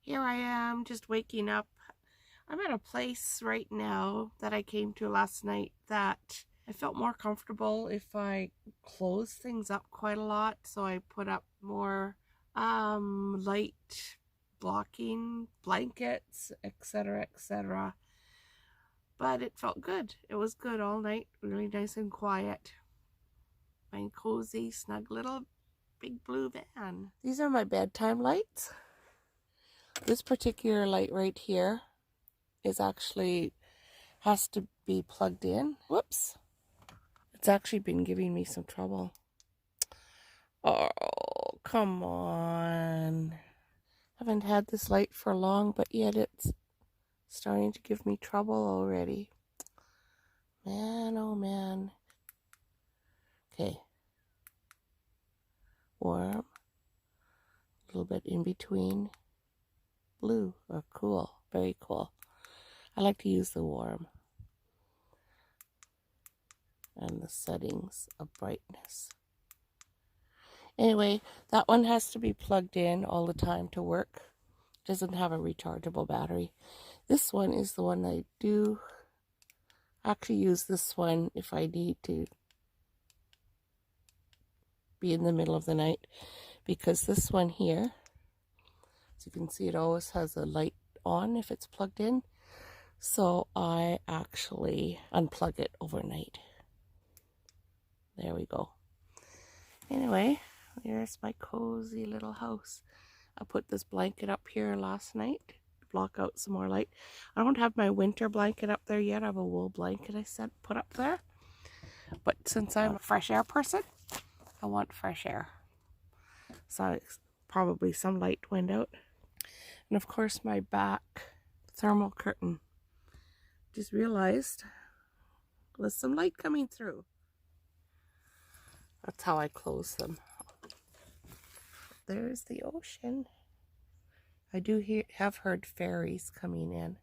Here I am just waking up. I'm at a place right now that I came to last night that I felt more comfortable if I closed things up quite a lot. So I put up more light blocking blankets, etc., etc. But it felt good. It was good all night, really nice and quiet. My cozy, snug little big blue van. These are my bedtime lights. This particular light right here is actually has to be plugged in. Whoops. It's actually been giving me some trouble. Oh, come on. Haven't had this light for long, but yet it's starting to give me trouble already. Man, oh man. Okay. Warm. A little bit in between. Blue. Oh, cool. Very cool. I like to use the warm and the settings of brightness. Anyway, that one has to be plugged in all the time to work. It doesn't have a rechargeable battery. This one is the one I do actually use this one if I need to be in the middle of the night, because this one here, as you can see, it always has a light on if it's plugged in. So I actually unplug it overnight. There we go. Anyway, there's my cozy little house. I put this blanket up here last night to block out some more light. I don't have my winter blanket up there yet. I have a wool blanket I put up there. But since I'm a fresh air person, I want fresh air. So probably some light went out. And of course my back thermal curtain. Just realized there's some light coming through. That's how I close them. There's the ocean. I do have heard ferries coming in.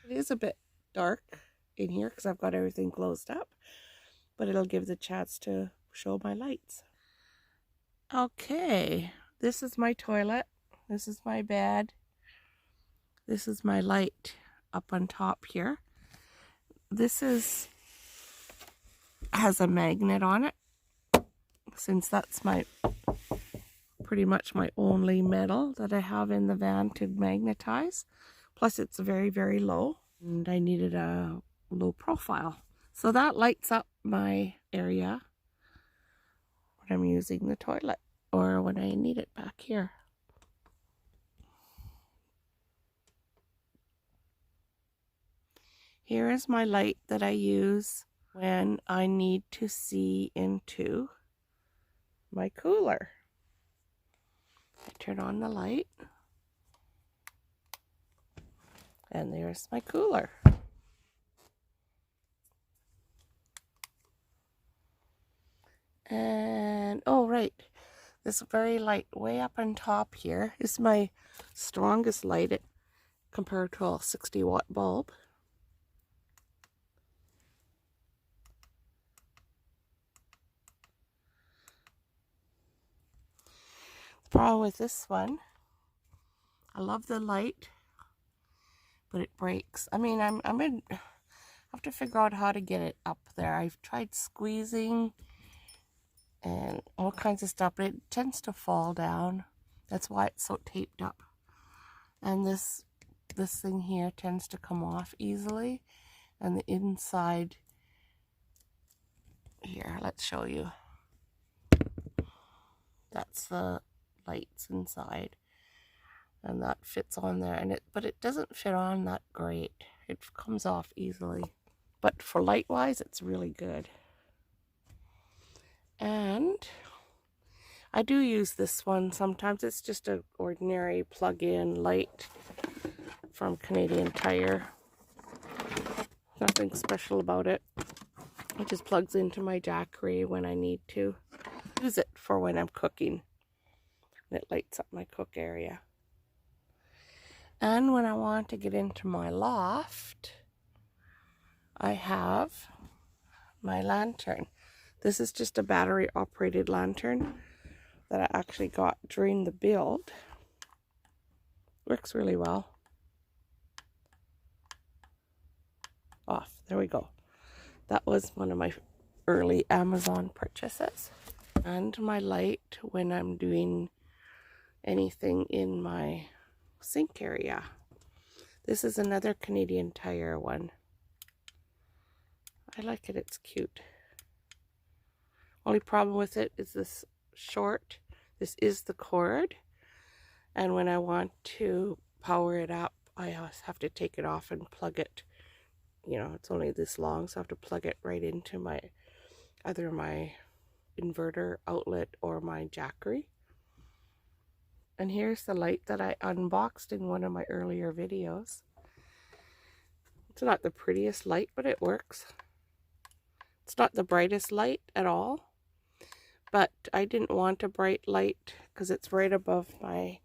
It is a bit dark in here because I've got everything closed up, but it'll give the chance to show my lights. Okay, this is my toilet. This is my bed. This is my light up on top here. This has a magnet on it, since that's pretty much my only metal that I have in the van to magnetize. Plus it's very, very low, and I needed a low profile. So that lights up my area when I'm using the toilet or when I need it back here. Here is my light that I use when I need to see into my cooler. I turn on the light, and there's my cooler. And oh right, this very light way up on top here is my strongest light compared to a 60-watt bulb. The problem with this one, I love the light, but it breaks. I mean, I have to figure out how to get it up there. I've tried squeezing and all kinds of stuff, but it tends to fall down. That's why it's so taped up. And this thing here tends to come off easily, and the inside here, let's show you. That's the lights inside, and that fits on there, and but it doesn't fit on that great. It comes off easily, but for light wise it's really good. And I do use this one sometimes. It's just an ordinary plug-in light from Canadian Tire. Nothing special about it. It just plugs into my Jackery when I need to use it for when I'm cooking. And it lights up my cook area. And when I want to get into my loft, I have my lantern. This is just a battery operated lantern that I actually got during the build. Works really well. Off. There we go. That was one of my early Amazon purchases. And my light when I'm doing anything in my sink area. This is another Canadian Tire one. I like it, it's cute. Only problem with it is this short. This is the cord. And when I want to power it up, I always have to take it off and plug it. You know, it's only this long, so I have to plug it right into my, either my inverter outlet or my jackery. And here's the light that I unboxed in one of my earlier videos. It's not the prettiest light, but it works. It's not the brightest light at all, but I didn't want a bright light because it's right above my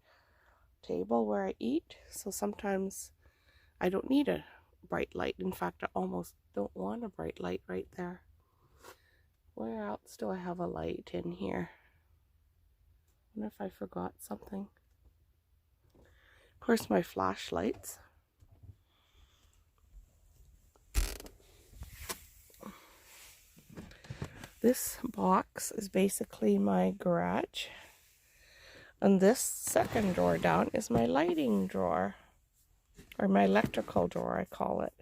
table where I eat. So sometimes I don't need a bright light. In fact, I almost don't want a bright light right there. Where else do I have a light in here? I wonder if I forgot something. Of course, my flashlights. This box is basically my garage. And this second drawer down is my lighting drawer. Or my electrical drawer, I call it.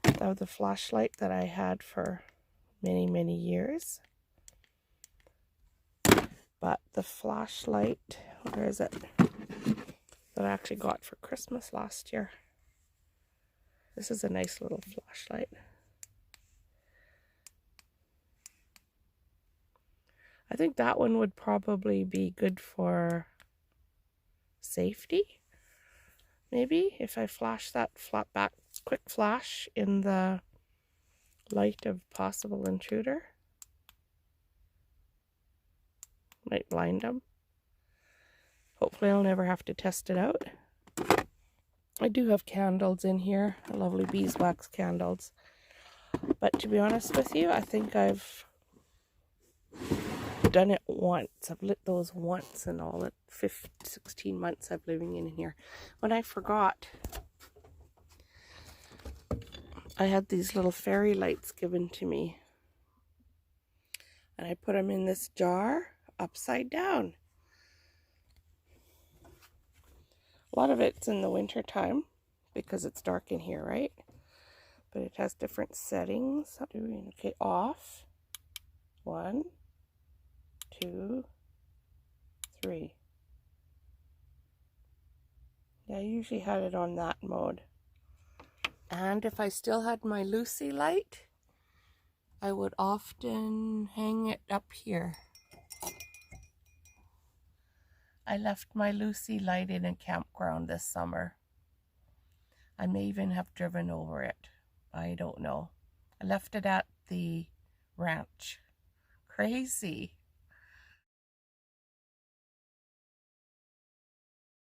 That was the flashlight that I had for many, many years. But the flashlight, where is it? That I actually got for Christmas last year. This is a nice little flashlight. I think that one would probably be good for safety. Maybe if I flash that flat back quick flash in the light of possible intruder. Might blind them. Hopefully I'll never have to test it out. I do have candles in here, lovely beeswax candles. But to be honest with you, I think I've done it once. I've lit those once in all the 16 months I've living in here. When I forgot, I had these little fairy lights given to me. And I put them in this jar upside down. A lot of it's in the winter time because it's dark in here, right? But it has different settings. Okay, off. 1, 2, 3. Yeah, I usually had it on that mode. And if I still had my Lucy light, I would often hang it up here. I left my Lucy light in a campground this summer. I may even have driven over it. I don't know. I left it at the ranch. Crazy.